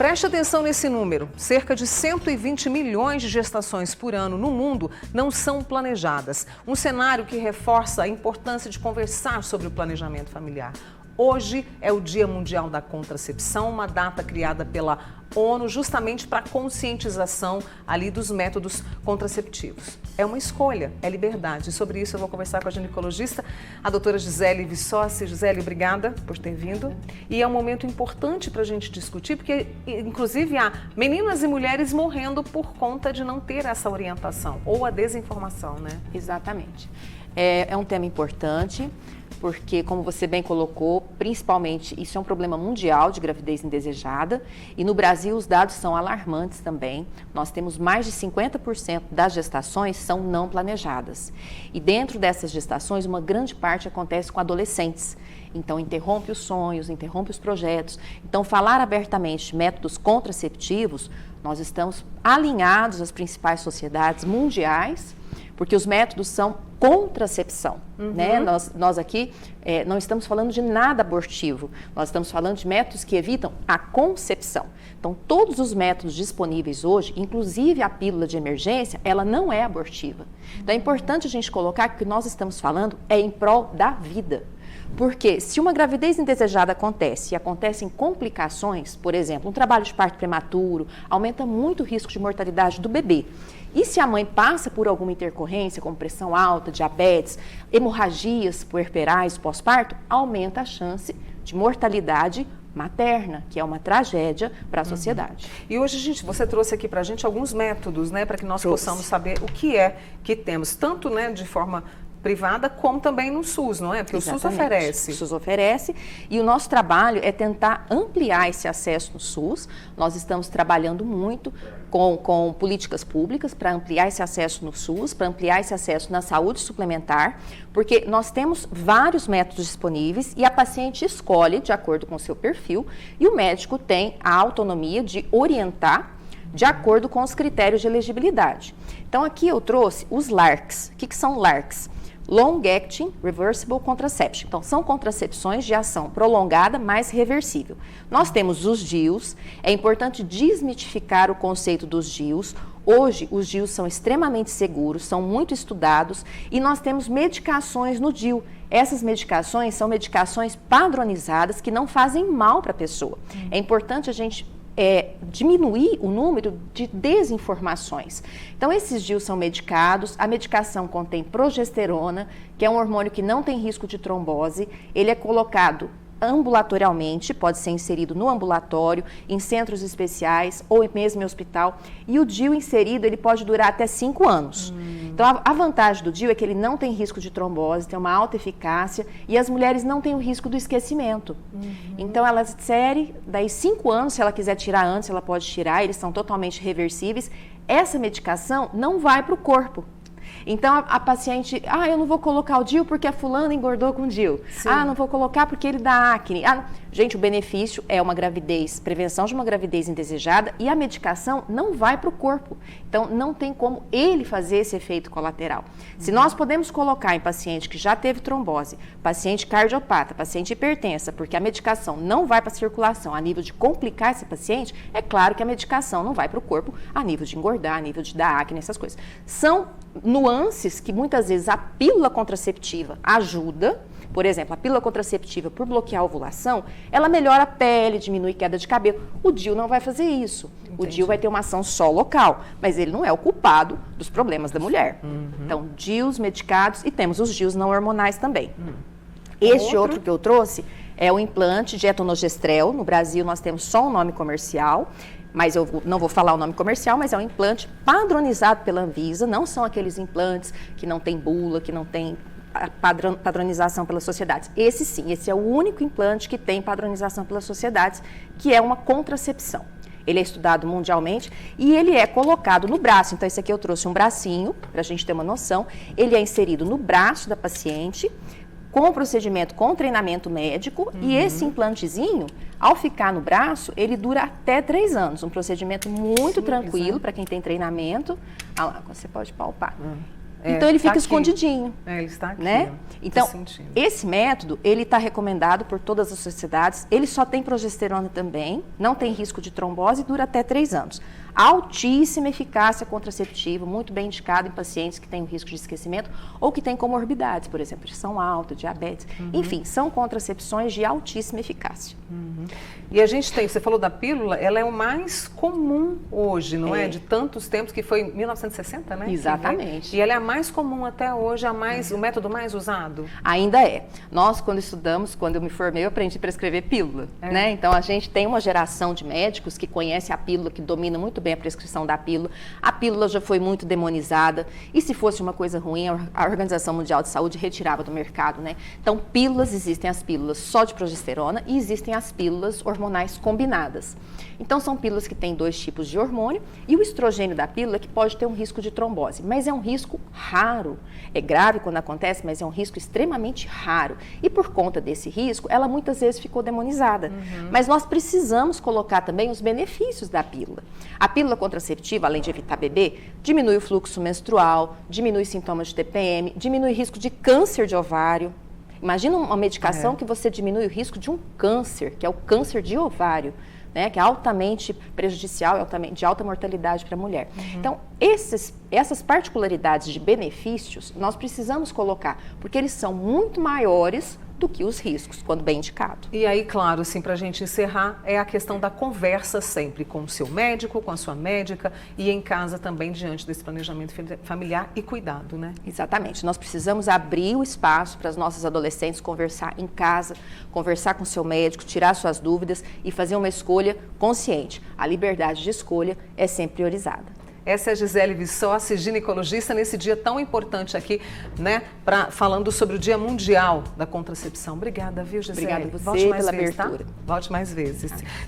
Preste atenção nesse número. Cerca de 120 milhões de gestações por ano no mundo não são planejadas. Um cenário que reforça a importância de conversar sobre o planejamento familiar. Hoje é o Dia Mundial da Contracepção, uma data criada pela ONU justamente para a conscientização ali dos métodos contraceptivos. É uma escolha, é liberdade. E sobre isso eu vou conversar com a ginecologista, a doutora Gisele Vissossi. Gisele, obrigada por ter vindo. E é um momento importante para a gente discutir, porque inclusive há meninas e mulheres morrendo por conta de não ter essa orientação ou a desinformação, né? Exatamente. É um tema importante, porque, como você bem colocou, principalmente isso é um problema mundial de gravidez indesejada e no Brasil os dados são alarmantes também. Nós temos mais de 50% das gestações são não planejadas e dentro dessas gestações uma grande parte acontece com adolescentes. Então interrompe os sonhos, interrompe os projetos. Então falar abertamente de métodos contraceptivos, nós estamos alinhados às principais sociedades mundiais, porque os métodos são contracepção, né? Nós aqui não estamos falando de nada abortivo, nós estamos falando de métodos que evitam a concepção. Então, todos os métodos disponíveis hoje, inclusive a pílula de emergência, ela não é abortiva. Então, é importante a gente colocar que o que nós estamos falando é em prol da vida. Porque se uma gravidez indesejada acontece e acontecem complicações, por exemplo, um trabalho de parto prematuro, aumenta muito o risco de mortalidade do bebê. E se a mãe passa por alguma intercorrência, como pressão alta, diabetes, hemorragias puerperais pós-parto, aumenta a chance de mortalidade materna, que é uma tragédia para a sociedade. E hoje, você trouxe aqui para a gente alguns métodos, né, para que nós possamos saber o que é que temos, tanto, né, de forma privada, como também no SUS, não é? Porque Exatamente. O SUS oferece. O SUS oferece e o nosso trabalho é tentar ampliar esse acesso no SUS. Nós estamos trabalhando muito com políticas públicas para ampliar esse acesso no SUS, para ampliar esse acesso na saúde suplementar, porque nós temos vários métodos disponíveis e a paciente escolhe de acordo com o seu perfil e o médico tem a autonomia de orientar de acordo com os critérios de elegibilidade. Então aqui eu trouxe os LARCs. O que são LARCs? Long Acting Reversible Contraception. Então, são contracepções de ação prolongada, mas reversível. Nós temos os DIUs, é importante desmitificar o conceito dos DIUs. Hoje, os DIUs são extremamente seguros, são muito estudados e nós temos medicações no DIU. Essas medicações são medicações padronizadas que não fazem mal para a pessoa. É importante a gente diminuir o número de desinformações. Então, esses DIUs são medicados, a medicação contém progesterona, que é um hormônio que não tem risco de trombose, ele é colocado ambulatorialmente, pode ser inserido no ambulatório, em centros especiais ou mesmo em hospital, e o DIU inserido ele pode durar até 5 anos. Então, a vantagem do DIU é que ele não tem risco de trombose, tem uma alta eficácia e as mulheres não têm o risco do esquecimento. Então, ela insere, daí 5 anos, se ela quiser tirar antes, ela pode tirar, eles são totalmente reversíveis. Essa medicação não vai para o corpo. Então, a paciente, eu não vou colocar o DIU porque a fulana engordou com o DIU. Sim. Não vou colocar porque ele dá acne. Gente, o benefício é uma gravidez, prevenção de uma gravidez indesejada e a medicação não vai para o corpo. Então, não tem como ele fazer esse efeito colateral. Se nós podemos colocar em paciente que já teve trombose, paciente cardiopata, paciente hipertensa, porque a medicação não vai para a circulação a nível de complicar esse paciente, é claro que a medicação não vai para o corpo a nível de engordar, a nível de dar acne, essas coisas. São nuances que muitas vezes a pílula contraceptiva ajuda. Por exemplo, a pílula contraceptiva, por bloquear a ovulação, ela melhora a pele, diminui queda de cabelo. O DIU não vai fazer isso. Entendi. O DIU vai ter uma ação só local, mas ele não é o culpado dos problemas da mulher. Então, DIUs medicados e temos os DIUs não hormonais também. Este outro que eu trouxe é o implante de etonogestrel. No Brasil, nós temos só um nome comercial, mas eu não vou falar o nome comercial, mas é um implante padronizado pela Anvisa, não são aqueles implantes que não tem bula, que não tem padronização pelas sociedades. Esse sim, esse é o único implante que tem padronização pelas sociedades, que é uma contracepção. Ele é estudado mundialmente e ele é colocado no braço. Então, esse aqui eu trouxe um bracinho, para a gente ter uma noção. Ele é inserido no braço da paciente, com o procedimento com treinamento médico, e esse implantezinho, ao ficar no braço, ele dura até 3 anos. Um procedimento muito tranquilo para quem tem treinamento. Lá, você pode palpar. então ele fica aqui. escondidinho. Ele está aqui, né? Então, sentindo. esse método, ele está recomendado por todas as sociedades, ele só tem progesterona também, não tem risco de trombose e dura até 3 anos. Altíssima eficácia contraceptiva, muito bem indicado em pacientes que têm o risco de esquecimento ou que têm comorbidades, por exemplo, pressão alta, diabetes. Enfim, são contracepções de altíssima eficácia. E a gente tem, você falou da pílula, ela é o mais comum hoje, não é? De tantos tempos, que foi em 1960, né? Exatamente. E ela é a mais comum até hoje, o método mais usado? Ainda é. Nós, quando estudamos, quando eu me formei, eu aprendi a prescrever pílula, né? Então, a gente tem uma geração de médicos que conhece a pílula, que domina muito bem a prescrição da pílula. A pílula já foi muito demonizada e se fosse uma coisa ruim, a Organização Mundial de Saúde retirava do mercado, né? Então, pílulas, existem as pílulas só de progesterona e existem as pílulas hormonais combinadas. Então, são pílulas que têm 2 tipos de hormônio e o estrogênio da pílula que pode ter um risco de trombose, mas é um risco raro. É grave quando acontece, mas é um risco extremamente raro. E por conta desse risco, ela muitas vezes ficou demonizada. Mas nós precisamos colocar também os benefícios da pílula. A pílula contraceptiva, além de evitar bebê, diminui o fluxo menstrual, diminui sintomas de TPM, diminui o risco de câncer de ovário. Imagina uma medicação que você diminui o risco de um câncer, que é o câncer de ovário, né, que é altamente prejudicial, de alta mortalidade para a mulher. Então, essas particularidades de benefícios, nós precisamos colocar, porque eles são muito maiores do que os riscos, quando bem indicado. E aí, claro, assim, para a gente encerrar, é a questão da conversa sempre com o seu médico, com a sua médica e em casa também, diante desse planejamento familiar e cuidado, né? Exatamente. Nós precisamos abrir o espaço para as nossas adolescentes conversar em casa, conversar com o seu médico, tirar suas dúvidas e fazer uma escolha consciente. A liberdade de escolha é sempre priorizada. Essa é a Gisele Vissossi, ginecologista, nesse dia tão importante aqui, né, falando sobre o Dia Mundial da Contracepção. Obrigada, viu, Gisele? Obrigada a você Volte mais pela vezes, abertura. Tá? Volte mais vezes.